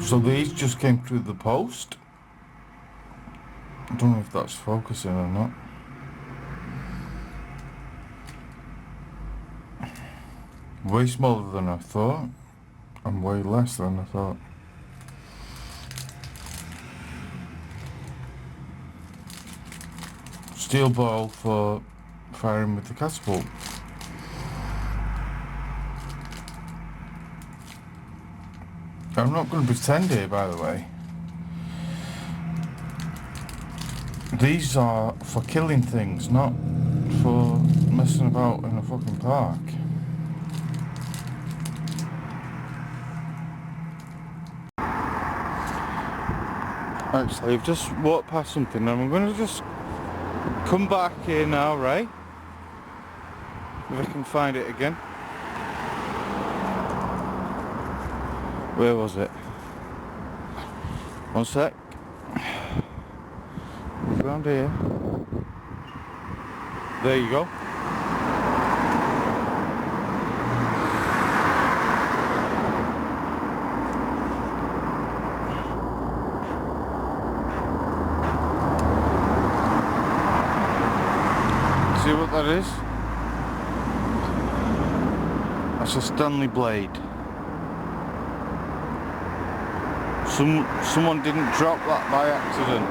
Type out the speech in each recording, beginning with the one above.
So these just came through the post. I don't know if that's focusing or not. Way smaller than I thought, and way less than I thought. Steel ball for firing with the catapult. I'm not going to pretend here, by the way. These are for killing things, not for messing about in a fucking park. Actually, I've just walked past something and I'm going to just come back here now, right? If I can find it again. Where was it? One sec. Around here. There you go. See what that is? That's a Stanley blade. Someone didn't drop that by accident.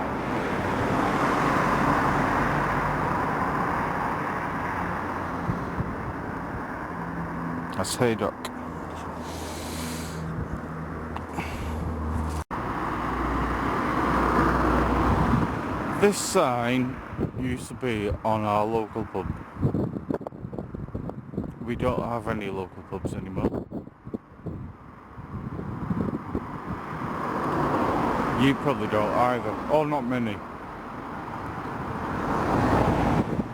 That's haydock. This sign used to be on our local pub. We don't have any local pubs anymore. You probably don't either. Oh, not many.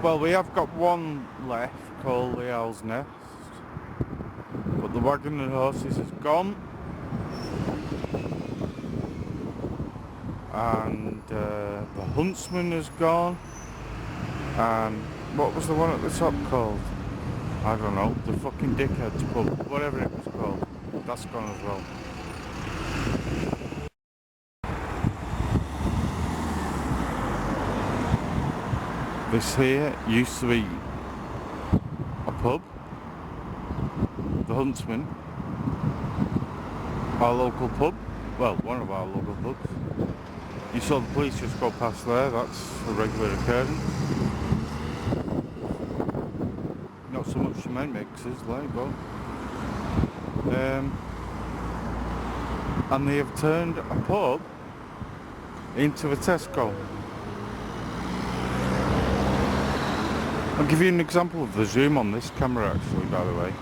Well, we have got one left called the Owl's Nest, but the Wagon and Horses is gone, and the Huntsman is gone, and what was the one at the top called? I don't know, the fucking Dickhead's pub, whatever it was called, that's gone as well. This here used to be a pub, the Huntsman, our local pub, well, one of our local pubs. You saw the police just go past there, that's a regular occurrence. Not so much cement mixers, like, but and they have turned a pub into a Tesco. I'll give you an example of the zoom on this camera actually, by the way.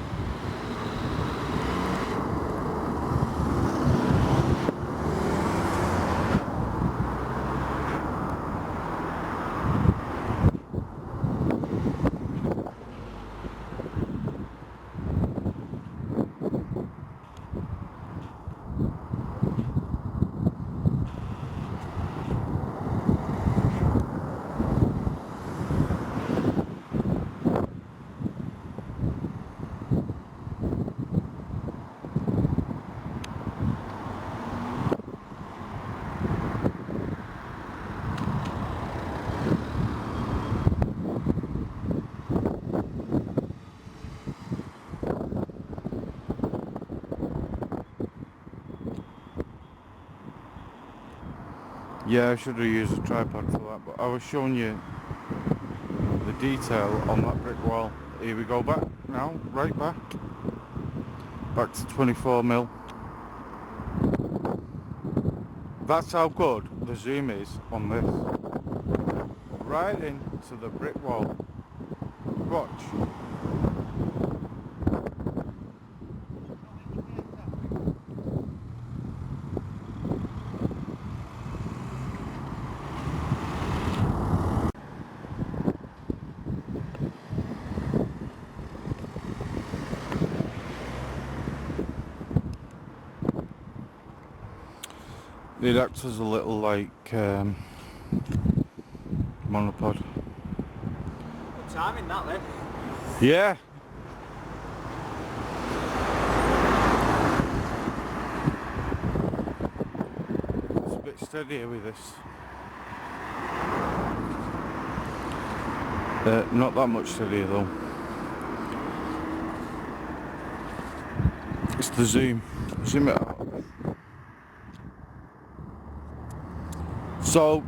Yeah, I should have used a tripod for that, but I was showing you the detail on that brick wall. Here we go back now, right back to 24mm. That's how good the zoom is on this. Right into the brick wall. Watch. It acts as a little like monopod. Good timing that then. Yeah. It's a bit steadier with this. Not that much steadier though. It's the zoom. Zoom it out. So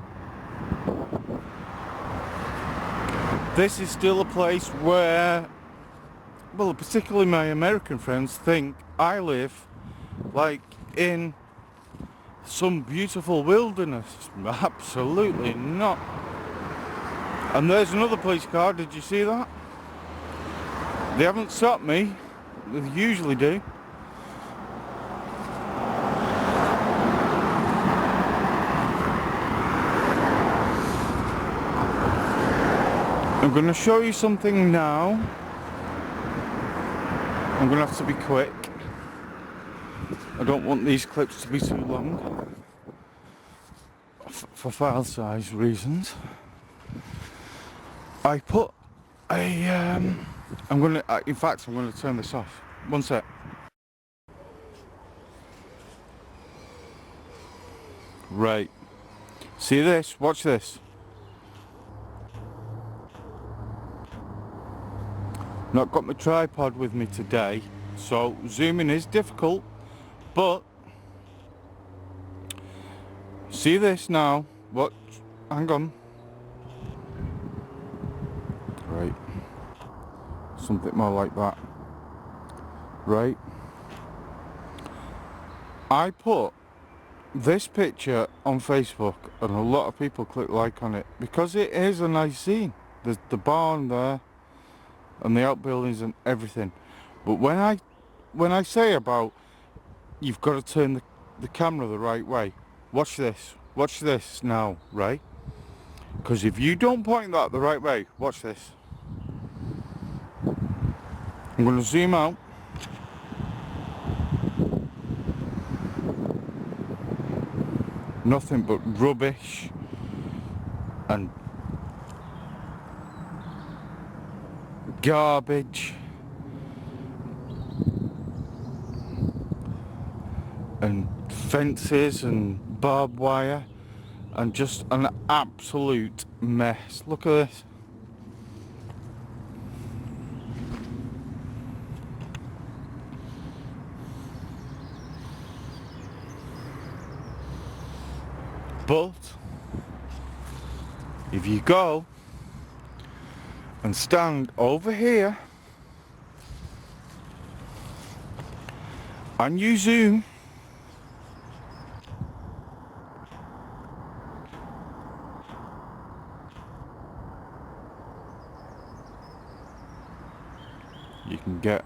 this is still a place where, well, particularly my American friends think I live like in some beautiful wilderness. Absolutely not. And there's another police car, did you see that? They haven't stopped me, they usually do. I'm going to show you something now. I'm going to have to be quick. I don't want these clips to be too long for file size reasons. I put a in fact I'm going to turn this off. One sec. Right. See this? Watch this. Not got my tripod with me today, so zooming is difficult, but see this now. What? Hang on. Right. Something more like that. Right. I put this picture on Facebook and a lot of people click like on it because it is a nice scene. There's the barn there and the outbuildings and everything. But when I say about you've got to turn the camera the right way, watch this now, right? Because if you don't point that the right way, watch this. I'm going to zoom out. Nothing but rubbish and garbage and fences and barbed wire and just an absolute mess. Look at this. But if you go and stand over here and you zoom, you can get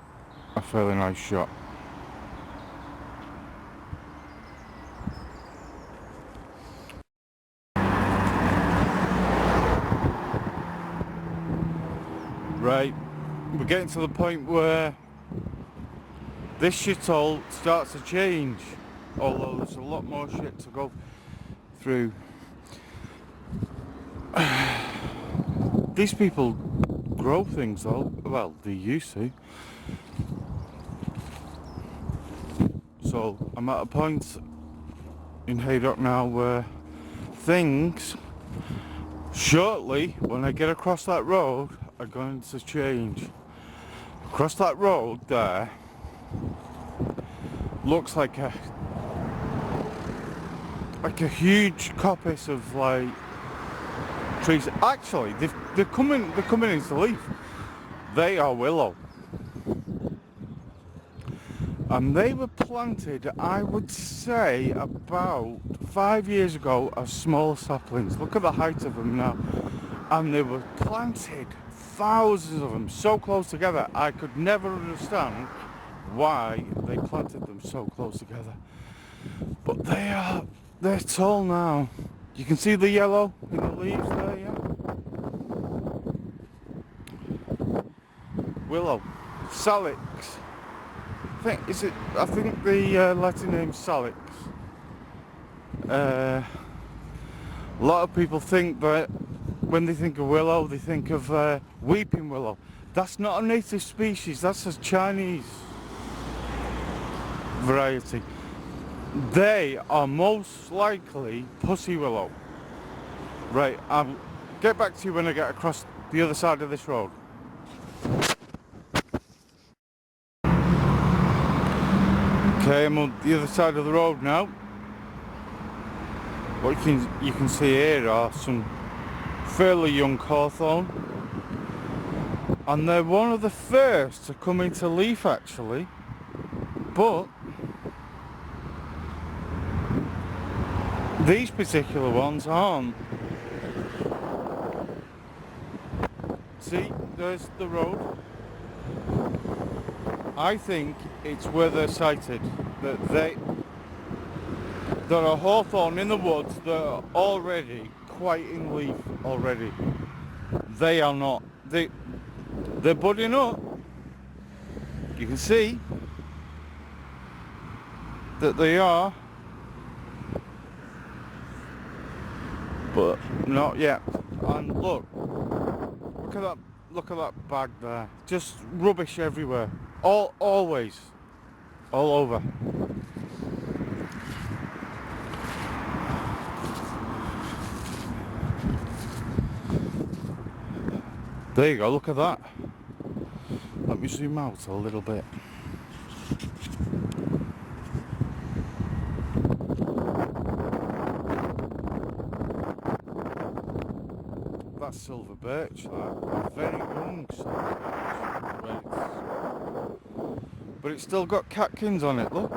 a fairly nice shot. Right, we're getting to the point where this shithole starts to change, although there's a lot more shit to go through. These people grow things though, well, they used to. So I'm at a point in Haydock now where things shortly, when I get across that road, are going to change. Across that road there looks like a huge coppice of like trees. Actually, they're coming into leaf. They are willow, and they were planted, I would say, about 5 years ago as small saplings. Look at the height of them now, and they were planted, thousands of them, so close together. I could never understand why they planted them so close together, but they're tall now. You can see the yellow in the leaves there, yeah? Willow, salix. I think the Latin name salix. A lot of people think that when they think of willow, they think of weeping willow. That's not a native species, that's a Chinese variety. They are most likely pussy willow. Right, I'll get back to you when I get across the other side of this road. Okay, I'm on the other side of the road now. What you can see here are some fairly young hawthorn, and they're one of the first to come into leaf actually, but these particular ones aren't. See, there's the road. I think it's where they're sighted, that there are hawthorn in the woods that are already quite in leaf already. They are not. They're budding up. You can see that they are, but not yet. And look at that bag there. Just rubbish everywhere. Always. All over. There you go, look at that. Let me zoom out a little bit. That's silver birch, that. A very young silver birch. But it's still got catkins on it, look.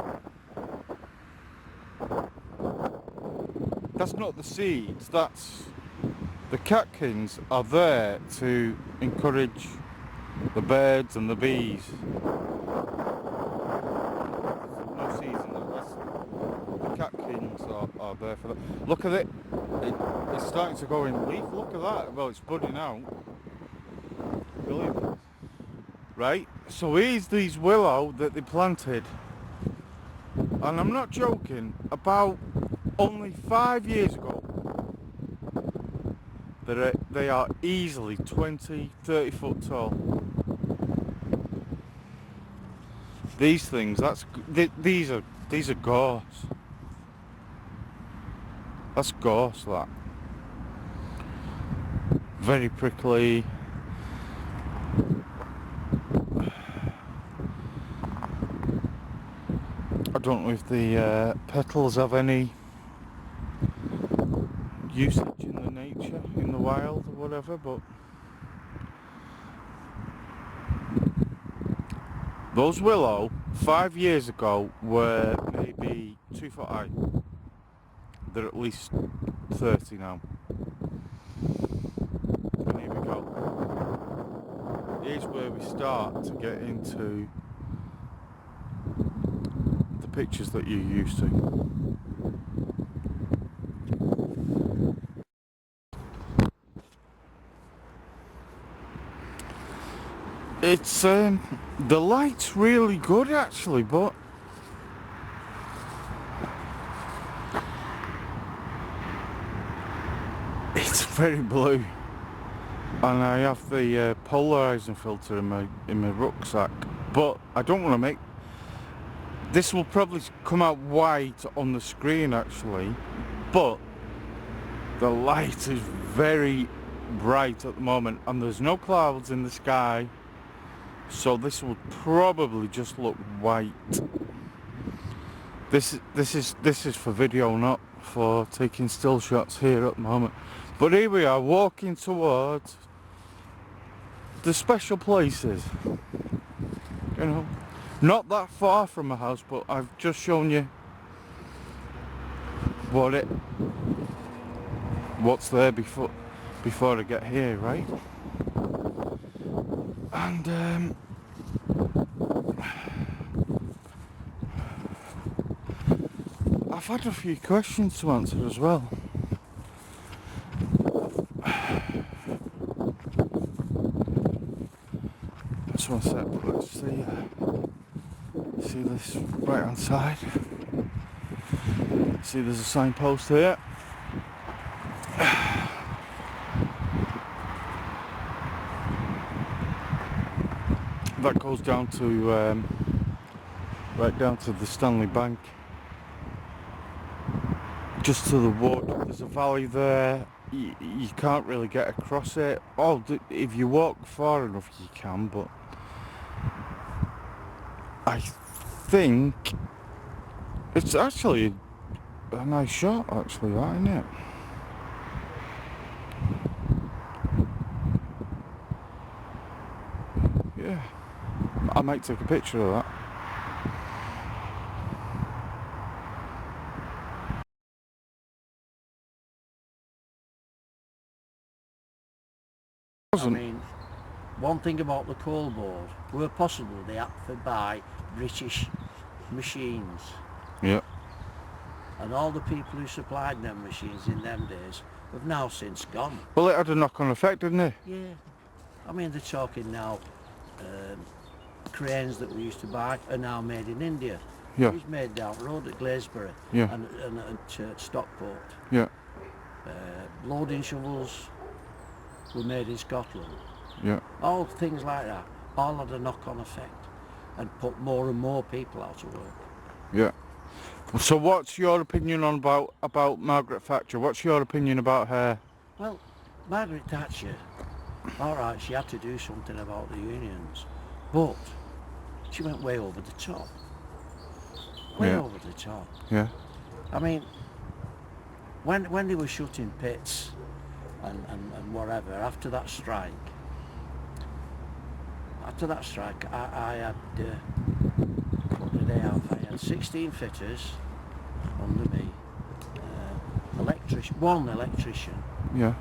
That's not the seeds, that's... The catkins are there to encourage the birds and the bees. No seeds in that. The catkins are there for that. Look at it. It's starting to go in leaf. Look at that. Well, it's budding out. Brilliant. Right, so here's these willow that they planted. And I'm not joking, about only 5 years ago, they are easily 20, 30 foot tall. These things, these are gorse. That's gorse, that. Very prickly. I don't know if the petals have any usage in the nature, in the wild or whatever, but those willow 5 years ago were maybe 2 foot high. They're at least 30 now. And here we go. Here's where we start to get into the pictures that you're used to. It's the light's really good actually, but it's very blue, and I have the polarizing filter in my rucksack, but I don't want to make this. Will probably come out white on the screen actually, but the light is very bright at the moment and there's no clouds in the sky. So this will probably just look white. This is for video, not for taking still shots here at the moment. But here we are walking towards the special places. You know, not that far from my house, but I've just shown you what's there before I get here, right? And I've had a few questions to answer as well. Just one sec, let's see this right hand side. See, there's a signpost here. that goes down to right down to the Stanley Bank. Just to the wood, there's a valley there. You can't really get across it. Oh, if you walk far enough, you can. But I think it's actually a nice shot, actually, that, isn't it? Yeah, I might take a picture of that. I mean, one thing about the coal board, where possible they had to buy British machines. Yeah. And all the people who supplied them machines in them days have now since gone. Well, it had a knock-on effect, didn't it? Yeah. I mean, they're talking now, cranes that we used to buy are now made in India. Yeah. It was made down the road at Glaisbury Yeah. and at Stockport. Yeah. Loading shovels were made in Scotland. Yeah. All things like that, all had a knock-on effect and put more and more people out of work. Yeah. So what's your opinion on about Margaret Thatcher? What's your opinion about her? Well, Margaret Thatcher, alright, she had to do something about the unions, but she went way over the top. Way Yeah. over the top. Yeah. I mean, when they were shutting pits and whatever, after that strike, I had, what did I have? I had 16 fitters under me, one electrician, Yeah.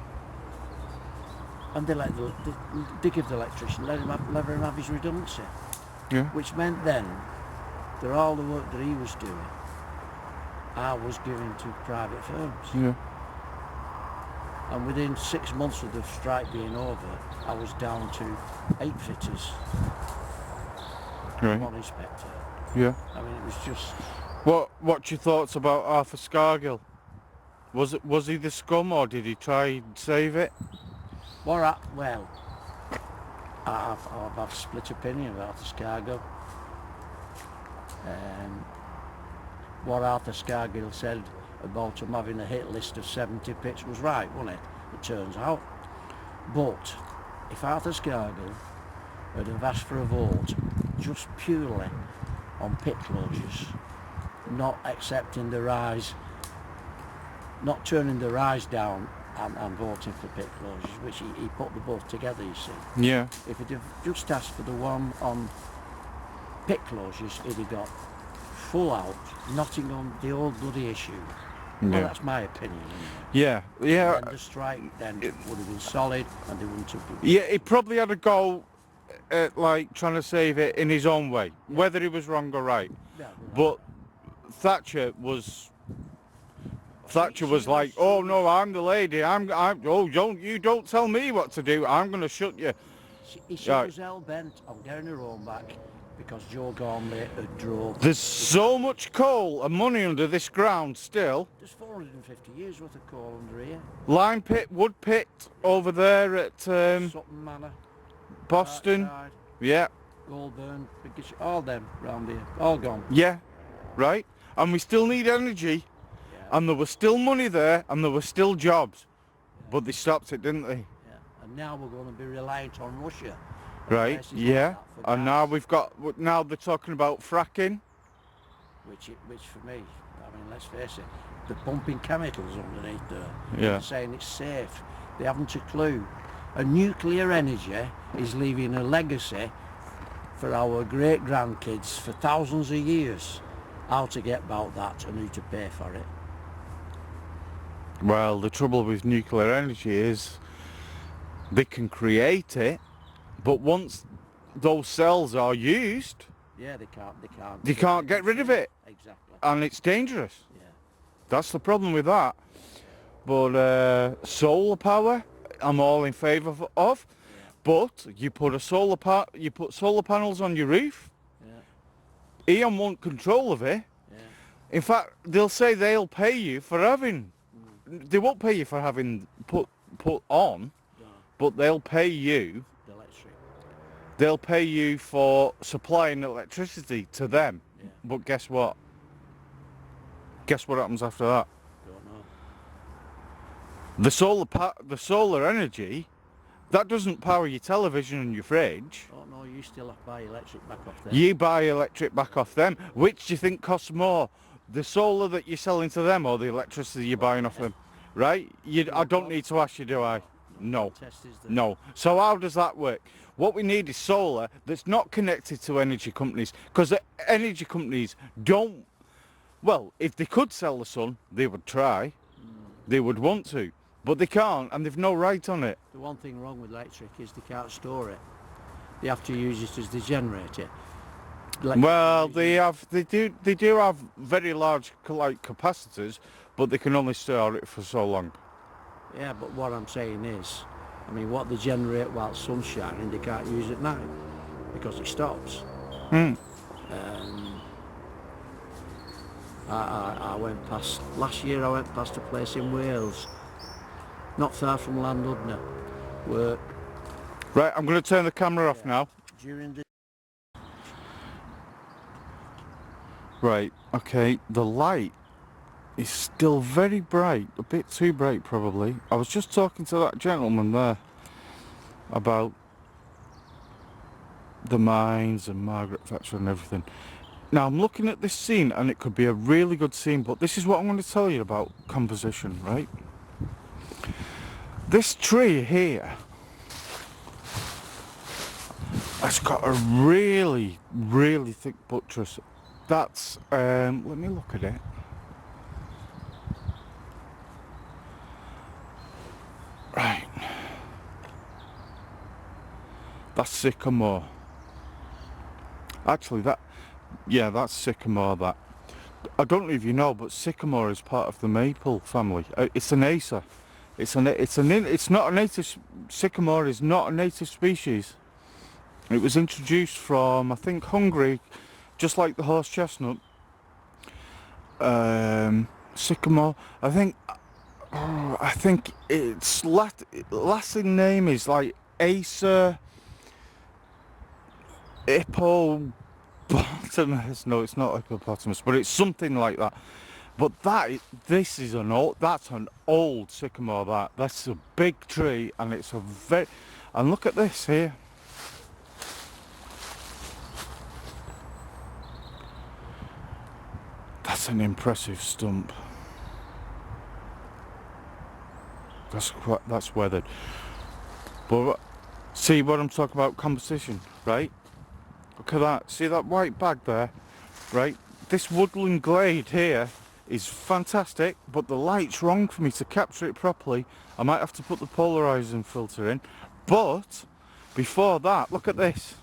and they give the electrician, let him have his redundancy, Yeah. which meant then that all the work that he was doing, I was giving to private firms. Yeah. And within 6 months of the strike being over, I was down to 8 fitters, Right. one inspector. Yeah. I mean, it was just... What's your thoughts about Arthur Scargill? Was he the scum, or did he try and save it? Well, I've split opinion about Arthur Scargill. What Arthur Scargill said about him having a hit list of 70 pits was right, wasn't it? It turns out. But if Arthur Scargill had have asked for a vote just purely on pit closures, not accepting the rise, not turning the rise down and voting for pit closures, which he put the both together, you see. Yeah. If he'd have just asked for the one on pit closures, he'd have got full out, nothing on the old bloody issue. Well, Yeah. that's my opinion. Anyway. Yeah. Yeah. And the strike then would have been solid, and they wouldn't have been. Yeah. He probably had a go at like trying to save it in his own way, whether he was wrong or right. Yeah, But Thatcher was like, oh no, I'm the lady. Oh, you don't tell me what to do. I'm going to shut you. She was hell bent on getting her own back because Joe Gormley had drove. There's so much coal and money under this ground still. There's 450 years worth of coal under here. Lime pit, wood pit over there at Sutton Manor, Boston. Parkside, Yeah. Goulburn, all them round here, all gone. Yeah. Right. And we still need energy. Yeah. And there was still money there, and there were still jobs. Yeah. But they stopped it, didn't they? Yeah. And now we're going to be reliant on Russia. Right, places like yeah. that for And gas, now they're talking about fracking. which for me, I mean, let's face it, they're pumping chemicals underneath there. Yeah. They're saying it's safe. They haven't a clue. And nuclear energy is leaving a legacy for our great grandkids for thousands of years. How to get about that and who to pay for it. Well, the trouble with nuclear energy is they can create it, but once those cells are used, Yeah, they can't. can't get rid of it, Exactly. and it's dangerous. Yeah. That's the problem with that. But solar power, I'm all in favour of. Yeah. But you put solar panels on your roof. Yeah. Eon want control of it. Yeah. In fact, they'll say they'll pay you for having. They won't pay you for having put on, No, but they'll pay you the electric. They'll pay you for supplying electricity to them. Yeah. But guess what? Guess what happens after that? Don't know. The solar energy, that doesn't power your television and your fridge. Don't know. You still have to buy electric back off there. You buy electric back off them. Which do you think costs more? The solar that you're selling to them or the electricity you're buying off them? Right? I don't need to ask you, do I? No. Test is the No. So how does that work? What we need is solar that's not connected to energy companies, because the energy companies don't, well, if they could sell the sun, they would try. They would want to, but they can't, and they've no right on it. The one thing wrong with electric is they can't store it. They have to use it as they generate it. Well, they do have very large capacitors, but they can only store it for so long. Yeah, but what I'm saying is, I mean, what they generate while the sun's shining, they can't use at night because it stops. I went past, last year I went past a place in Wales, not far from Landudno, where... Right, I'm going to turn the camera off now. During the... Right, okay, the light is still very bright, a bit too bright probably. I was just talking to that gentleman there about the mines and Margaret Thatcher and everything. Now I'm looking at this scene and it could be a really good scene, but this is what I'm going to tell you about composition, right? This tree here has got a really, really thick buttress. That's, let me look at it. Right. That's sycamore. Actually, that's sycamore, that. I don't know if you know, but sycamore is part of the maple family. It's an acer. It's not a native, sycamore is not a native species. It was introduced from, I think, Hungary, just like the horse chestnut. Sycamore, I think its Latin name is like Acer hippopotamus. No, it's not hippopotamus, but it's something like that. But that's an old sycamore. That's a big tree, and it's and look at this here. That's an impressive stump. That's weathered. But see what I'm talking about, composition, right? Look at that. See that white bag there, right? This woodland glade here is fantastic, but the light's wrong for me to capture it properly. I might have to put the polarizing filter in. But before that, look at this.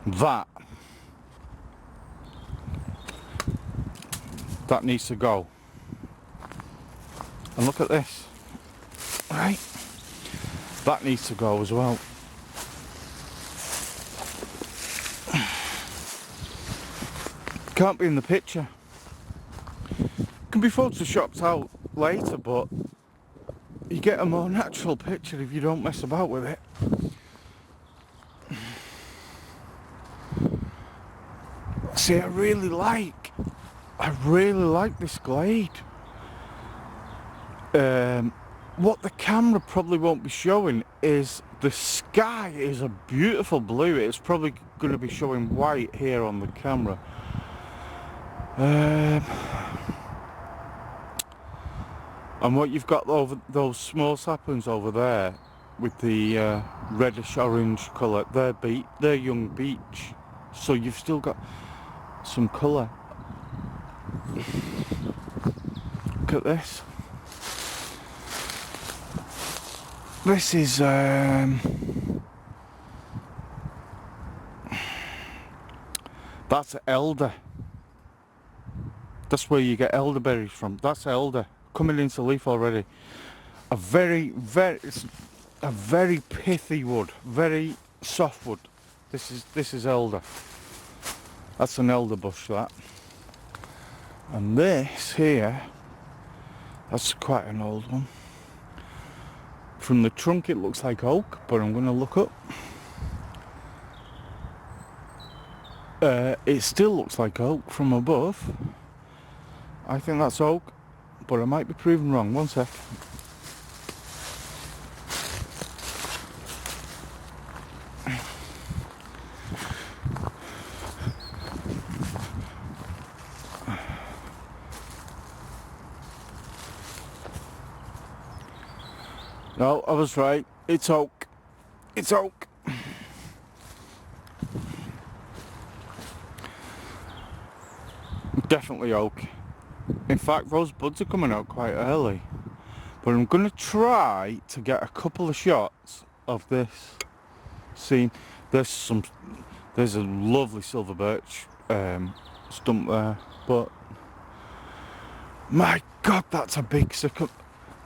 That needs to go. And look at this, right? That needs to go as well. Can't be in the picture. Can be photoshopped out later, but you get a more natural picture if you don't mess about with it. See, I really like this glade. What the camera probably won't be showing is the sky is a beautiful blue. It's probably going to be showing white here on the camera. And what you've got over those small saplings over there with the reddish orange colour, they're young beech. So you've still got some colour. Look at this. This is that's elder. That's where you get elderberries from. That's elder coming into leaf already. A very pithy wood, very soft wood. This is elder. That's an elder bush, that. And this here, that's quite an old one. From the trunk it looks like oak, but I'm going to look up. It still looks like oak from above. I think that's oak, but I might be proven wrong. One sec. No, I was right. It's oak. It's oak. Definitely oak. In fact, those buds are coming out quite early. But I'm going to try to get a couple of shots of this scene. There's a lovely silver birch stump there, but my God, that's a big sycamore.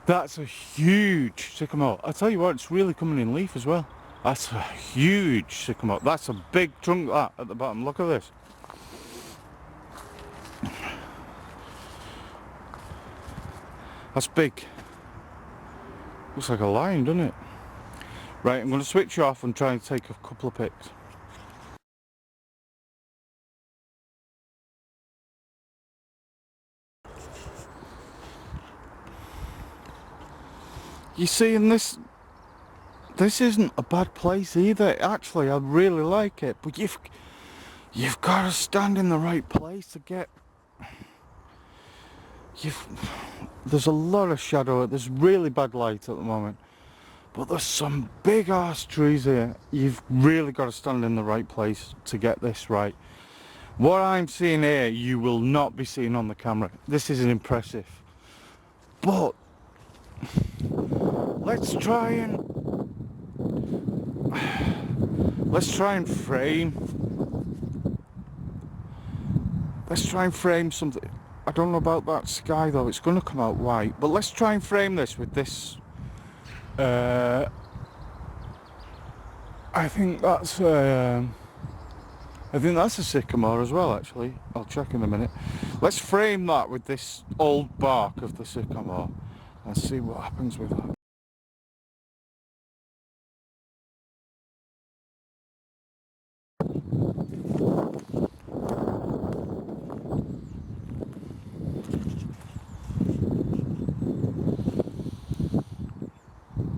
That's a huge sycamore. I tell you what, it's really coming in leaf as well. That's a huge sycamore. That's a big trunk, that, at the bottom. Look at this. That's big. Looks like a lion, doesn't it? Right, I'm going to switch off and try and take a couple of pics. You see, in this isn't a bad place either. Actually, I really like it, but you've got to stand in the right place to get. There's a lot of shadow. There's really bad light at the moment, but there's some big ass trees here. You've really got to stand in the right place to get this right. What I'm seeing here, you will not be seeing on the camera. This is impressive, but let's try and frame something. I don't know about that sky though, it's going to come out white, but let's try and frame this with this. I think that's a sycamore as well, actually. I'll check in a minute. Let's frame that with this old bark of the sycamore and see what happens with that.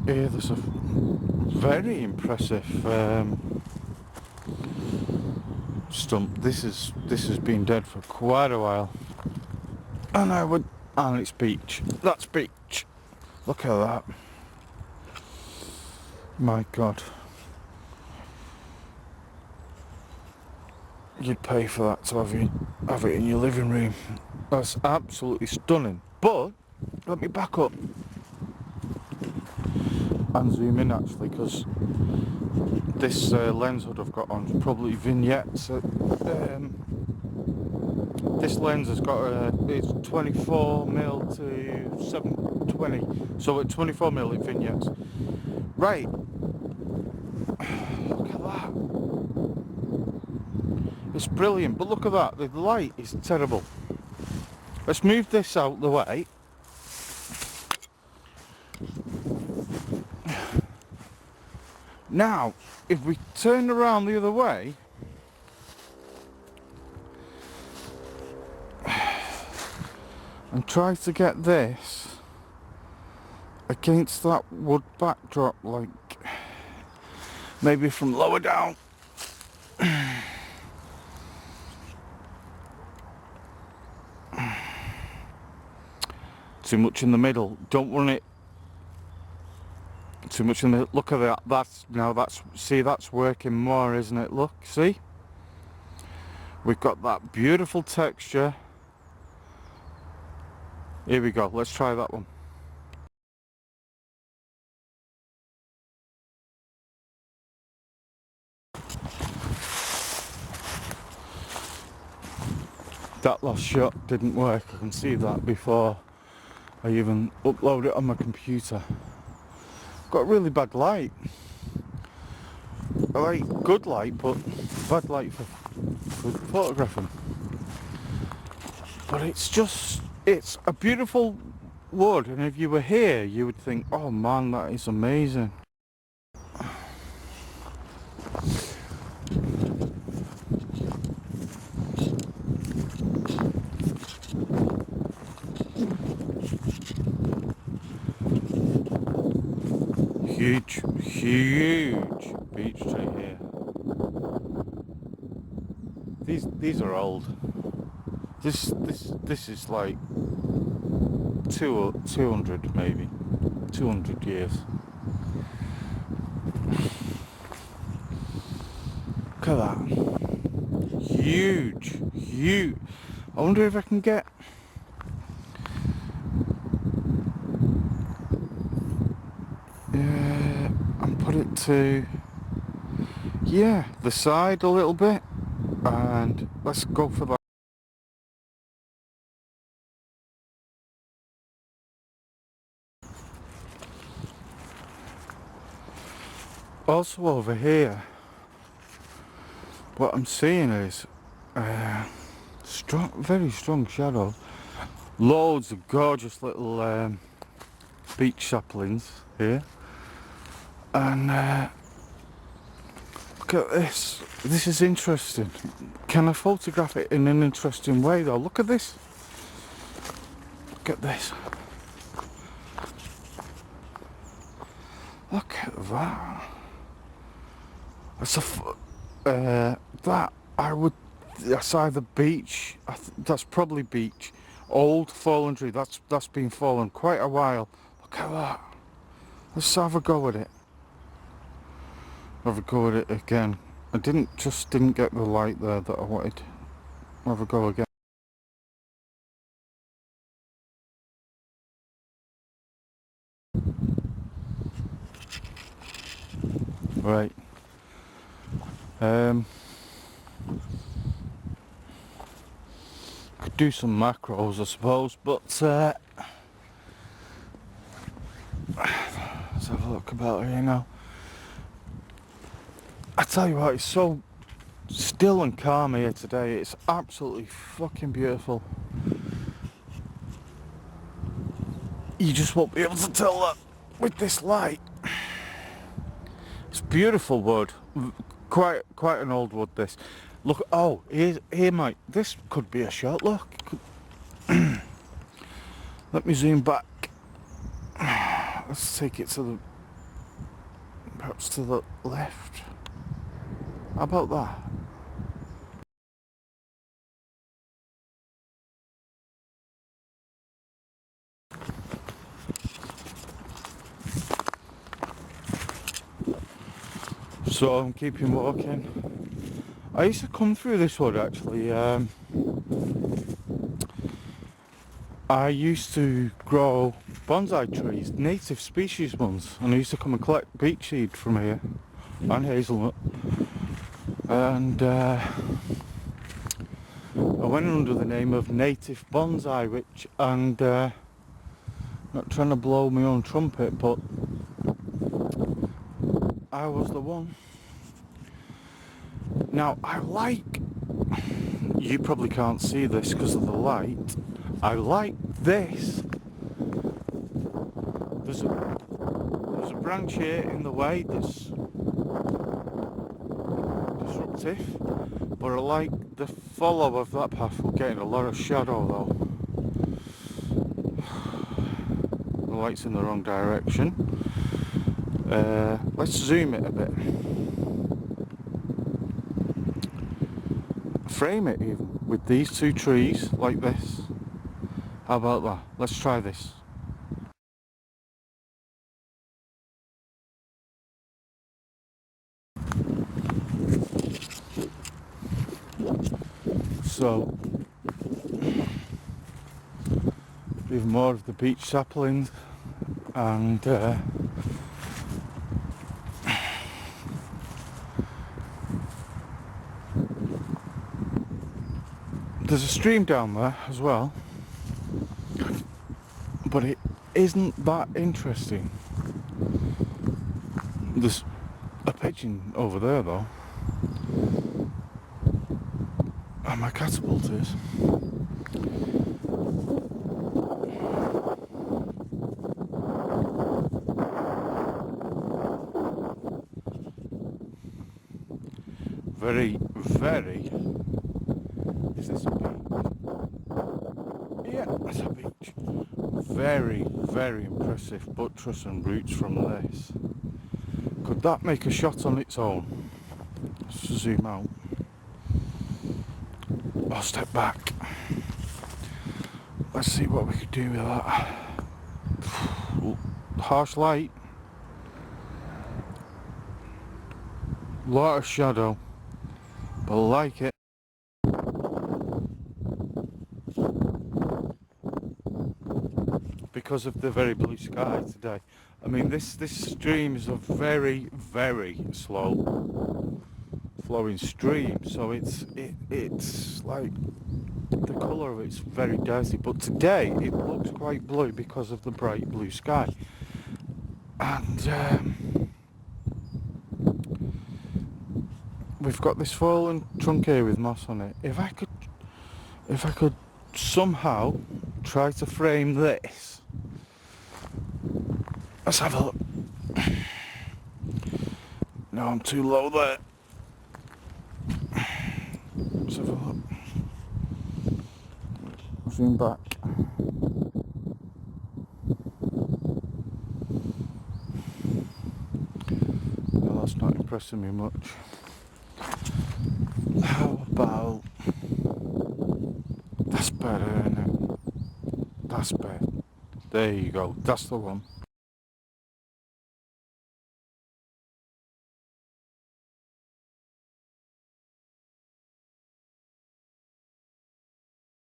Here there's a very impressive stump. This has been dead for quite a while, and it's beech. That's beech. Look at that. My God, you'd pay for that to have it in your living room. That's absolutely stunning. But let me back up and zoom in, actually, because this lens hood I've got on is probably vignettes. This lens has got it's 24mm to 720, so at 24mm it vignettes. Right, look at that. It's brilliant, but look at that, the light is terrible. Let's move this out the way. Now, if we turn around the other way, and try to get this against that wood backdrop, like maybe from lower down. Too much in the middle. Don't run it too much in the. Look at that. That's working more, isn't it? Look, see, we've got that beautiful texture. Here we go. Let's try that one. That last shot didn't work. I can see that before I even upload it on my computer. Got really bad light. I like good light, but bad light for photographing. But it's a beautiful would, and if you were here, you would think, oh man, that is amazing. Huge, huge beech tree here. These are old. This is like 200 maybe, 200 years. Look at that. Huge, huge. I wonder if I can get and put it to the side a little bit, and let's go for that. Also over here, what I'm seeing is strong, very strong shadow. Loads of gorgeous little beech saplings here, and look at this. This is interesting. Can I photograph it in an interesting way though? Look at this. Look at this. Look at that. That's that I would. That's either beech. That's probably beech. Old fallen tree. That's been fallen quite a while. Look at that. Let's have a go at it. Have a go at it again. I didn't get the light there that I wanted. Have a go again. Right. Could do some macros, I suppose, but let's have a look about here now. I tell you what, it's so still and calm here today. It's absolutely fucking beautiful. You just won't be able to tell that with this light. It's beautiful wood. Quite an old wood, this. Look, oh, here mate, this could be a shot, look. Let me zoom back. Let's take it to the, perhaps to the left. How about that? So I'm keeping walking. I used to come through this wood actually. I used to grow bonsai trees, native species ones, and I used to come and collect beech seed from here and hazelnut. And I went under the name of Native Bonsai, which, and not trying to blow my own trumpet, but I was the one. Now I like, you probably can't see this because of the light, I like this. There's a branch here in the way that's disruptive, but I like the follow of that path. We're getting a lot of shadow though. The light's in the wrong direction. Let's zoom it a bit. Frame it even with these two trees like this. How about that? Let's try this. So even more of the beech saplings, and there's a stream down there as well, but it isn't that interesting. There's a pigeon over there though, and my catapult is. Very, very... Is this a beach? Yeah, it's a beach. Very, very impressive buttress and roots from this. Could that make a shot on its own? Let's zoom out. I'll step back. Let's see what we could do with that. Harsh light. Lot of shadow. But I like it. Because of the very blue sky today. I mean, this stream is a very, very slow flowing stream, so it's like the colour of it's very dirty. But today it looks quite blue because of the bright blue sky. And we've got this fallen trunk here with moss on it. If I could somehow try to frame this. Let's have a look. No, I'm too low there. Let's have a look. Zoom back. No, that's not impressing me much. How about... That's better, isn't it? That's better. There you go. That's the one.